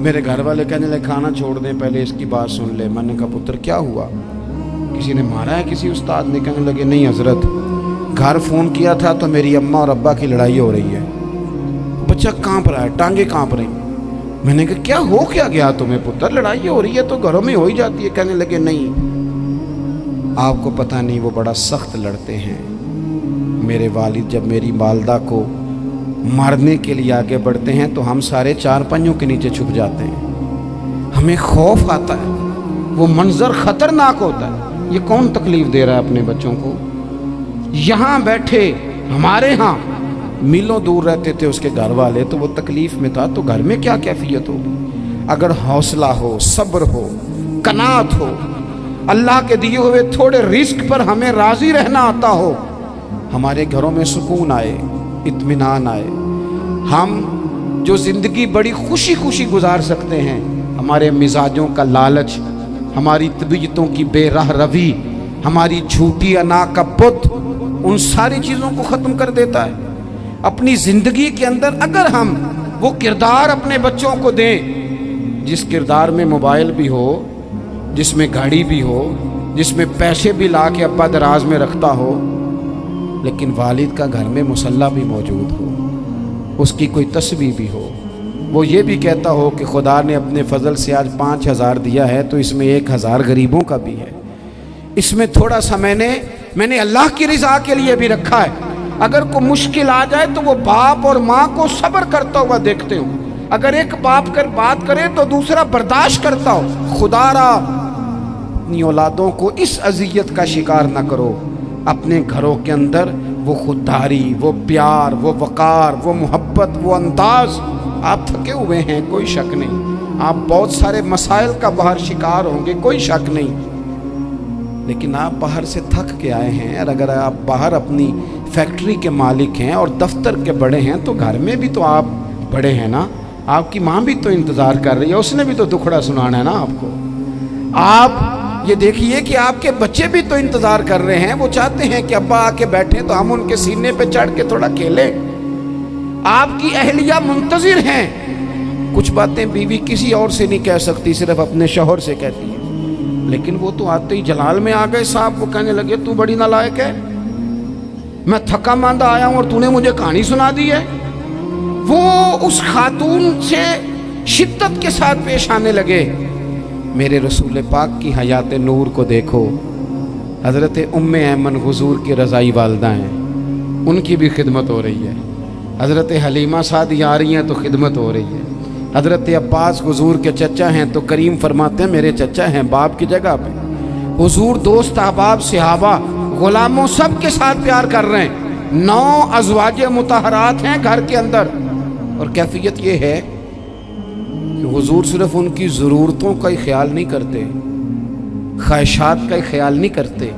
میرے گھر والے کہنے لگے کھانا چھوڑ دیں پہلے اس کی بات سن لے. میں نے کہا پتر کیا ہوا, کسی نے مارا ہے کسی استاد نے؟ کہنے لگے نہیں حضرت, گھر فون کیا تھا تو میری اماں اور ابا کی لڑائی ہو رہی ہے. بچہ کانپ رہا ہے, ٹانگیں کانپ رہی. میں نے کہا کیا ہو کیا گیا تمہیں پتر, لڑائی ہو رہی ہے تو گھروں میں ہو ہی جاتی ہے. کہنے لگے نہیں آپ کو پتہ نہیں وہ بڑا سخت لڑتے ہیں. میرے والد جب میری والدہ کو مارنے کے لیے آگے بڑھتے ہیں تو ہم سارے چار پنجوں کے نیچے چھپ جاتے ہیں, ہمیں خوف آتا ہے, وہ منظر خطرناک ہوتا ہے. یہ کون تکلیف دے رہا ہے اپنے بچوں کو؟ یہاں بیٹھے ہمارے ہاں میلوں دور رہتے تھے اس کے گھر والے, تو وہ تکلیف میں تھا, تو گھر میں کیا کیفیت ہوگی؟ اگر حوصلہ ہو, صبر ہو, قناعت ہو, اللہ کے دیے ہوئے تھوڑے رزق پر ہمیں راضی رہنا آتا ہو, ہمارے گھروں میں سکون آئے, اطمینان آئے, ہم جو زندگی بڑی خوشی خوشی گزار سکتے ہیں. ہمارے مزاجوں کا لالچ, ہماری طبیعتوں کی بے راہ روی, ہماری جھوٹی انا کا بت, ان ساری چیزوں کو ختم کر دیتا ہے. اپنی زندگی کے اندر اگر ہم وہ کردار اپنے بچوں کو دیں جس کردار میں موبائل بھی ہو, جس میں گاڑی بھی ہو, جس میں پیسے بھی لا کے ابا دراز میں رکھتا ہو, لیکن والد کا گھر میں مصلی بھی موجود ہو, اس کی کوئی تسبیح بھی ہو, وہ یہ بھی کہتا ہو کہ خدا نے اپنے فضل سے آج 5,000 دیا ہے تو اس میں 1,000 غریبوں کا بھی ہے, اس میں تھوڑا سا میں نے اللہ کی رضا کے لیے بھی رکھا ہے. اگر کوئی مشکل آ جائے تو وہ باپ اور ماں کو صبر کرتا ہوا دیکھتے ہو. اگر ایک باپ کر بات کرے تو دوسرا برداشت کرتا ہو. خدا را اپنی اولادوں کو اس اذیت کا شکار نہ کرو. اپنے گھروں کے اندر وہ خودداری, وہ پیار, وہ وقار, وہ محبت, وہ انداز. آپ تھکے ہوئے ہیں کوئی شک نہیں, آپ بہت سارے مسائل کا باہر شکار ہوں گے کوئی شک نہیں, لیکن آپ باہر سے تھک کے آئے ہیں. اور اگر آپ باہر اپنی فیکٹری کے مالک ہیں اور دفتر کے بڑے ہیں تو گھر میں بھی تو آپ بڑے ہیں نا. آپ کی ماں بھی تو انتظار کر رہی ہے, اس نے بھی تو دکھڑا سنانا ہے نا آپ کو. آپ یہ دیکھیے کہ آپ کے بچے بھی تو انتظار کر رہے ہیں, وہ چاہتے ہیں کہ ابا آ کے بیٹھیں تو ہم ان کے سینے پہ چڑھ کے تھوڑا کھیلیں. آپ کی اہلیہ منتظر ہیں. کچھ باتیں بیوی کسی اور سے نہیں کہہ سکتی, صرف اپنے شوہر سے کہتی ہے, لیکن وہ تو آتے ہی جلال میں آ گئے صاحب. وہ کہنے لگے تو بڑی نالائق ہے, میں تھکا ماندہ آیا ہوں اور تو نے مجھے کہانی سنا دی ہے. وہ اس خاتون سے شدت کے ساتھ پیش آنے لگے. میرے رسول پاک کی حیات نور کو دیکھو, حضرت ام ایمن حضور کی رضائی والدہ ہیں, ان کی بھی خدمت ہو رہی ہے. حضرت حلیمہ سعدی آ رہی ہیں تو خدمت ہو رہی ہے. حضرت عباس حضور کے چچا ہیں تو کریم فرماتے ہیں میرے چچا ہیں باپ کی جگہ پہ. حضور دوست احباب صحابہ غلاموں سب کے ساتھ پیار کر رہے ہیں. 9 ازواج مطہرات ہیں گھر کے اندر, اور کیفیت یہ ہے کہ حضور صرف ان کی ضرورتوں کا ہی خیال نہیں کرتے, خواہشات کا ہی خیال نہیں کرتے,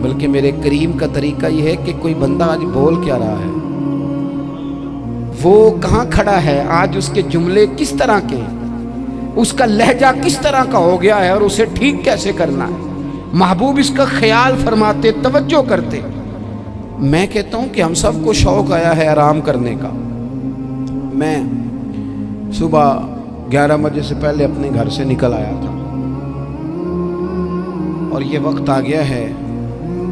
بلکہ میرے کریم کا طریقہ یہ ہے کہ کوئی بندہ آج بول کیا رہا ہے, وہ کہاں کھڑا ہے آج, اس کے جملے کس طرح کے ہیں, اس کا لہجہ کس طرح کا ہو گیا ہے اور اسے ٹھیک کیسے کرنا ہے. محبوب اس کا خیال فرماتے, توجہ کرتے. میں کہتا ہوں کہ ہم سب کو شوق آیا ہے آرام کرنے کا. میں صبح 11 بجے سے پہلے اپنے گھر سے نکل آیا تھا, اور یہ وقت آ گیا ہے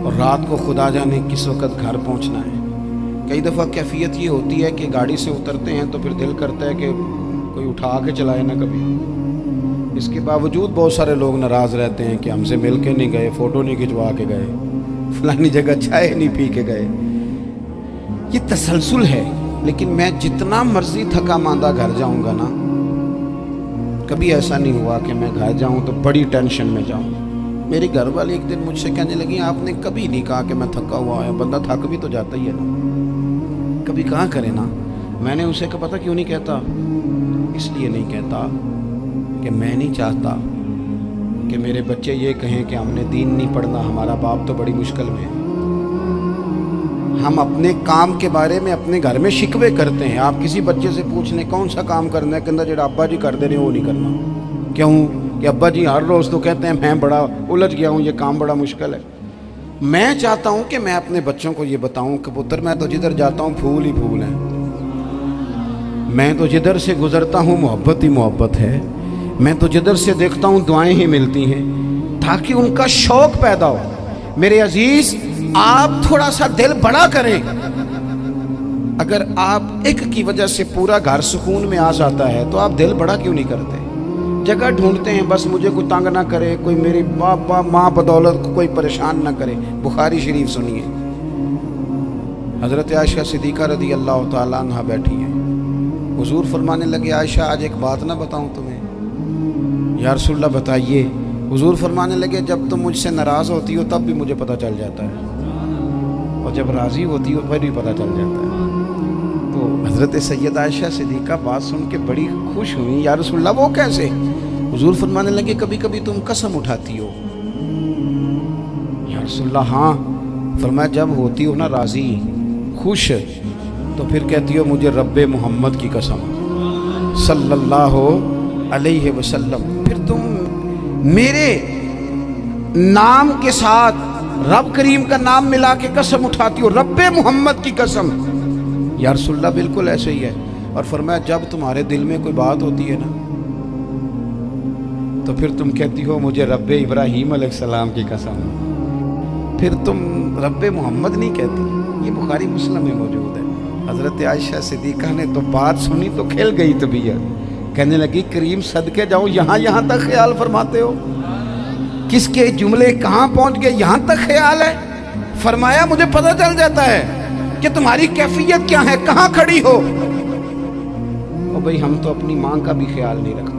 اور رات کو خدا جانے کس وقت گھر پہنچنا ہے. کئی دفعہ کیفیت یہ ہوتی ہے کہ گاڑی سے اترتے ہیں تو پھر دل کرتا ہے کہ کوئی اٹھا کے چلائے نہ کبھی. اس کے باوجود بہت سارے لوگ ناراض رہتے ہیں کہ ہم سے مل کے نہیں گئے, فوٹو نہیں کھنچوا کے گئے, فلانی جگہ چائے نہیں پی کے گئے. یہ تسلسل ہے. لیکن میں جتنا مرضی تھکا ماندہ گھر جاؤں گا نا, کبھی ایسا نہیں ہوا کہ میں گھر جاؤں تو بڑی ٹینشن میں جاؤں. میری گھر والی ایک دن مجھ سے کہنے لگی آپ نے کبھی نہیں کہا کہ میں تھکا ہوا ہے, بندہ تھک بھی تو جاتا ہی ہے نا, کبھی کہاں کرے نا. میں نے اسے کہا پتہ کیوں نہیں کہتا, اس لیے نہیں کہتا کہ میں نہیں چاہتا کہ میرے بچے یہ کہیں کہ ہم نے دین نہیں پڑھنا, ہمارا باپ تو بڑی مشکل میں ہے. ہم اپنے کام کے بارے میں اپنے گھر میں شکوے کرتے ہیں. آپ کسی بچے سے پوچھ لیں کون سا کام کرنا ہے, کہ اندر جڑا ابا جی کر دے رہے ہیں وہ نہیں کرنا. کیوں کہ ابا جی ہر روز تو کہتے ہیں میں بڑا الجھ گیا ہوں, یہ کام بڑا مشکل ہے. میں چاہتا ہوں کہ میں اپنے بچوں کو یہ بتاؤں کہ پتر میں تو جدھر جاتا ہوں پھول ہی پھول ہیں. میں تو جدھر سے گزرتا ہوں محبت ہی محبت ہے، میں تو جدھر سے دیکھتا ہوں دعائیں ہی ملتی ہیں، تاکہ ان کا شوق پیدا ہو۔ میرے عزیز، آپ تھوڑا سا دل بڑا کریں۔ اگر آپ ایک کی وجہ سے پورا گھر سکون میں آ جاتا ہے تو آپ دل بڑا کیوں نہیں کرتے؟ جگہ ڈھونڈتے ہیں بس مجھے کوئی تنگ نہ کرے، کوئی میری باپ ماں بدولت کو کوئی پریشان نہ کرے۔ بخاری شریف سنیے، حضرت عائشہ صدیقہ رضی اللہ تعالیٰ عنہ بیٹھی ہیں، حضور فرمانے لگے عائشہ آج ایک بات نہ بتاؤں تمہیں؟ یا رسول اللہ بتائیے۔ حضور فرمانے لگے جب تم مجھ سے ناراض ہوتی ہو تب بھی مجھے پتہ چل جاتا ہے، اور جب راضی ہوتی ہو پھر بھی پتہ چل جاتا ہے۔ تو حضرت سید عائشہ صدیقہ بات سن کے بڑی خوش ہوئی، یا رسول اللہ وہ کیسے؟ حضور فرمانے لگے کبھی کبھی تم قسم اٹھاتی ہو۔ یا رسول اللہ ہاں۔ فرمایا جب ہوتی ہو نا راضی، خوش، تو پھر کہتی ہو مجھے رب محمد کی قسم صلی اللہ علیہ وسلم، پھر تم میرے نام کے ساتھ رب کریم کا نام ملا کے قسم اٹھاتی ہو، رب محمد کی قسم۔ یا رسول اللہ بالکل ایسے ہی ہے۔ اور فرمایا جب تمہارے دل میں کوئی بات ہوتی ہے نا تو پھر تم کہتی ہو مجھے رب ابراہیم علیہ السلام کی قسم، پھر تم رب محمد نہیں کہتی۔ یہ بخاری مسلم میں موجود ہے۔ حضرت عائشہ صدیقہ نے تو بات سنی تو کھل گئی طبیعت، کہنے لگی کریم صدقے جاؤ، یہاں تک خیال فرماتے ہو؟ کس کے جملے کہاں پہنچ گئے، یہاں تک خیال ہے؟ فرمایا مجھے پتہ چل جاتا ہے کہ تمہاری کیفیت کیا ہے، کہاں کھڑی ہو۔ اور بھئی ہم تو اپنی ماں کا بھی خیال نہیں رکھتے۔